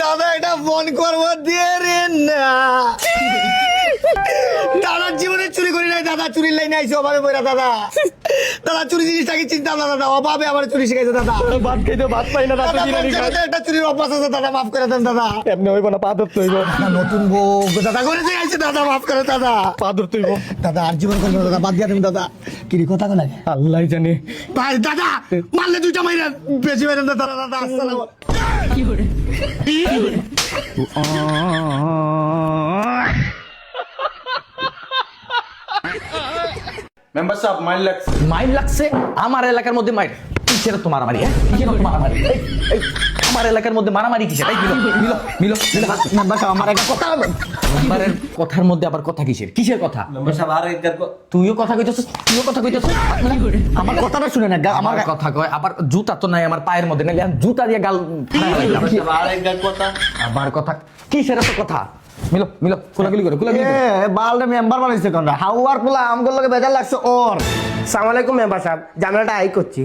দাদা এটা ফোন করবো দিয়ে রে না। দাদা জীবনে চুরি করি নাই দাদা, চুরির লাইনে আইসি অভাবে বইরা দাদা। দাদা চুরি জিনিসটাকে চিন্তা না দাদা, অভাবে আমার চুরি শিখাইছে দাদা। ভাত খাইতে ভাত পাই না দাদা একটা চুরির অভ্যাস আছে দাদা, মাফ করে দেন দাদা। এমনি হইব না, পা ধরতে হইব। নতুন বউ দাদা করেছে আইছে দাদা, মাফ করে দাদা। পা ধরতে হইব দাদা আর জীবন করবো দাদা, বাদ দিয়া তুমি দাদা। কি কথা লাগে আল্লাহ জানে। ভাই দাদা মারলে দুইটা মাইরা বেশি মাইরেন দাদা। দাদা আসসালাম। মেম্বার সাহেব মাইল লাগছে। মাইর লাগছে আমার এলাকার মধ্যে মাইর কিসের তো মারামারি? কিসের তো মারামারি? এই আমার এলাকার মধ্যে মারামারি কিসের? এই মিলো মিলো মিলো মেম্বার সাহেব আমার একটা কথা বলবেন। মেম্বারের কথার মধ্যে আবার কথা কিসের? কিসের কথা? মেম্বার সাহেব আর একবার তুইও কথা কইতেছিস, তুইও কথা কইতেছিস। আমার কথাটা শুনে না, আমার কথা কয় আবার জুতা তো নাই আমার পায়ের মধ্যে, নাইলে আমি জুতা দিয়ে গাল ফাড়া লাইলাম। মেম্বার সাহেব আর একবার কথা। আবার কথা কিসের এত কথা? মিলো মিলো কোলাগুলি করে কোলাগুলি করে। বালটা মেম্বার বানাইছে কোনটা? হাওয়ার পোলা আমগুলো লগে বেজার লাগছে ওর। সালাম আলাইকুম মেম্বার সাহেব, জানালাটা আই করছি।